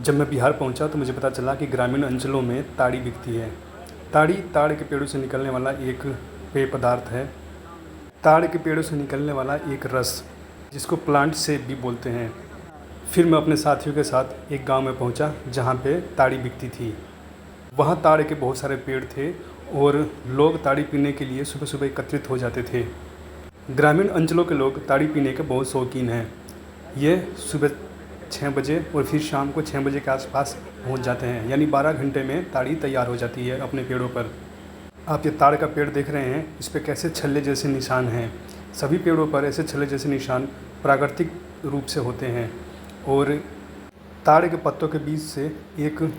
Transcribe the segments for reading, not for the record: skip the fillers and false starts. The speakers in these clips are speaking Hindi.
जब मैं बिहार पहुंचा तो मुझे पता चला कि ग्रामीण अंचलों में ताड़ी बिकती है। ताड़ी ताड़ के पेड़ों से निकलने वाला एक पेय पदार्थ है। ताड़ के पेड़ों से निकलने वाला एक रस, जिसको प्लांट सेप भी बोलते हैं। फिर मैं अपने साथियों के साथ एक गांव में पहुंचा जहां पे ताड़ी बिकती थी। वहां ताड़ के बहुत सारे पेड़ थे और लोग ताड़ी पीने के लिए सुबह सुबह एकत्रित हो जाते थे। ग्रामीण अंचलों के लोग ताड़ी पीने के बहुत शौकीन हैं। ये सुबह 6 बजे और फिर शाम को 6 बजे के आसपास पहुंच जाते हैं, यानी 12 घंटे में ताड़ी तैयार हो जाती है अपने पेड़ों पर। आप ये ताड़ का पेड़ देख रहे हैं, इस पे कैसे छल्ले जैसे निशान हैं। सभी पेड़ों पर ऐसे छल्ले जैसे निशान प्राकृतिक रूप से होते हैं। और ताड़ के पत्तों के बीच से एक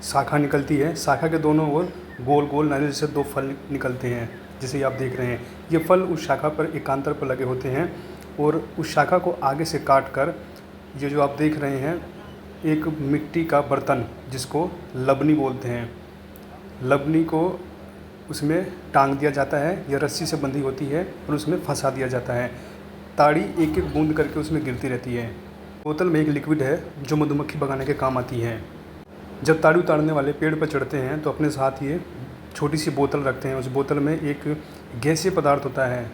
शाखा निकलती है। शाखा के दोनों ओर गोल गोल नारियल जैसे 2 फल निकलते हैं, जिसे आप देख रहे हैं। ये फल उस शाखा पर एकांतर पर लगे होते हैं और उस शाखा को आगे से काट कर ये जो आप देख रहे हैं, एक मिट्टी का बर्तन जिसको लबनी बोलते हैं, लबनी को उसमें टांग दिया जाता है। यह रस्सी से बंधी होती है और उसमें फंसा दिया जाता है। ताड़ी एक एक बूंद करके उसमें गिरती रहती है। बोतल में एक लिक्विड है जो मधुमक्खी भगाने के काम आती है। जब ताड़ी उतारने वाले पेड़ पर चढ़ते हैं तो अपने साथ ये छोटी सी बोतल रखते हैं। उस बोतल में एक गैसीय पदार्थ होता है।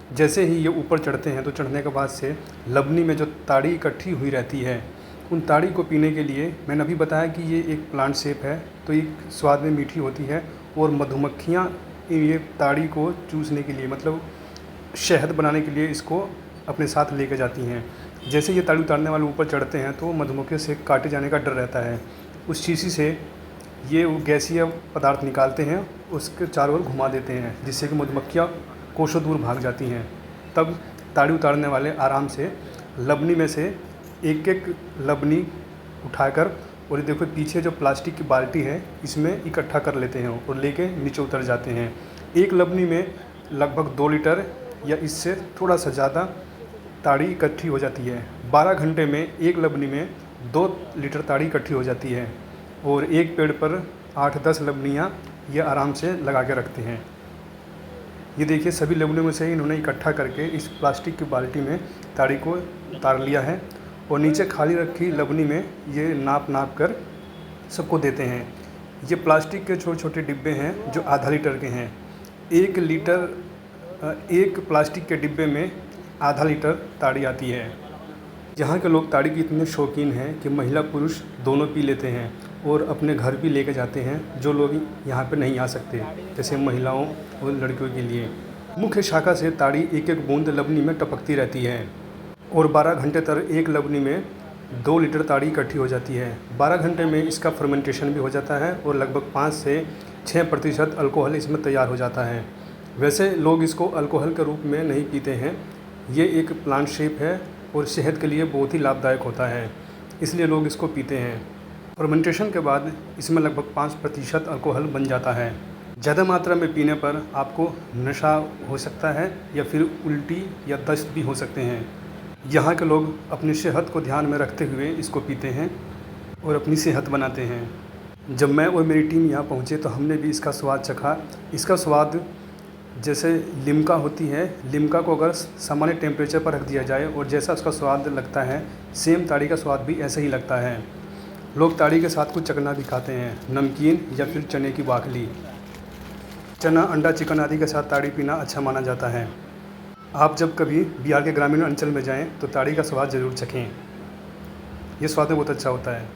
जैसे ही ये ऊपर चढ़ते हैं तो चढ़ने के बाद से लबनी में जो ताड़ी इकट्ठी हुई रहती है, उन ताड़ी को पीने के लिए मैंने अभी बताया कि ये एक प्लांट सेप है, तो ये स्वाद में मीठी होती है। और मधुमक्खियाँ ये ताड़ी को चूसने के लिए, मतलब शहद बनाने के लिए, इसको अपने साथ लेके जाती हैं। जैसे ये ताड़ी उतारने वाले ऊपर चढ़ते हैं तो मधुमक्खियों से काटे जाने का डर रहता है। उस शीशी से ये गैसीय पदार्थ निकालते हैं, उसके चारों ओर घुमा देते हैं, जिससे कि मधुमक्खियाँ कोसों दूर भाग जाती हैं। तब ताड़ी उतारने वाले आराम से लबनी में से एक एक लबनी उठाकर, और ये देखो पीछे जो प्लास्टिक की बाल्टी है इसमें इकट्ठा कर लेते हैं और लेके नीचे उतर जाते हैं। एक लबनी में लगभग 2 लीटर या इससे थोड़ा सा ज़्यादा ताड़ी इकट्ठी हो जाती है। 12 घंटे में एक लबनी में 2 लीटर ताड़ी इकट्ठी हो जाती है। और एक पेड़ पर 8-10 लबनियाँ ये आराम से लगा के रखते हैं। ये देखिए सभी लबनियों में से इन्होंने इकट्ठा करके इस प्लास्टिक की बाल्टी में ताड़ी को उतार लिया है और नीचे खाली रखी लबनी में ये नाप नाप कर सबको देते हैं। ये प्लास्टिक के छोटे छोटे डिब्बे हैं जो आधा लीटर के हैं। 1 लीटर एक प्लास्टिक के डिब्बे में आधा लीटर ताड़ी आती है। यहाँ के लोग ताड़ी के इतने शौकीन हैं कि महिला पुरुष दोनों पी लेते हैं और अपने घर भी लेके जाते हैं, जो लोग यहाँ पे नहीं आ सकते, जैसे महिलाओं और लड़कियों के लिए। मुख्य शाखा से ताड़ी एक एक बूंद लबनी में टपकती रहती है और 12 घंटे तक एक लबनी में 2 लीटर ताड़ी इकट्ठी हो जाती है। 12 घंटे में इसका फर्मेंटेशन भी हो जाता है और लगभग 5 से 6% अल्कोहल इसमें तैयार हो जाता है। वैसे लोग इसको अल्कोहल के रूप में नहीं पीते हैं। ये एक प्लांट शेप है और सेहत के लिए बहुत ही लाभदायक होता है, इसलिए लोग इसको पीते हैं। फर्मेंटेशन के बाद इसमें लगभग 5% अल्कोहल बन जाता है। ज़्यादा मात्रा में पीने पर आपको नशा हो सकता है या फिर उल्टी या दस्त भी हो सकते हैं। यहाँ के लोग अपनी सेहत को ध्यान में रखते हुए इसको पीते हैं और अपनी सेहत बनाते हैं। जब मैं और मेरी टीम यहाँ पहुँचे तो हमने भी इसका स्वाद चखा। इसका स्वाद जैसे लिम्का होती है, लिम्का को अगर सामान्य टेम्परेचर पर रख दिया जाए और जैसा उसका स्वाद लगता है, सेम ताड़ी का स्वाद भी ऐसे ही लगता है। लोग ताड़ी के साथ कुछ चखना भी खाते हैं, नमकीन या फिर चने की बाखली। चना, अंडा, चिकन आदि के साथ ताड़ी पीना अच्छा माना जाता है। आप जब कभी बिहार के ग्रामीण अंचल में जाएं तो ताड़ी का स्वाद ज़रूर चखें। ये स्वाद में बहुत अच्छा होता है।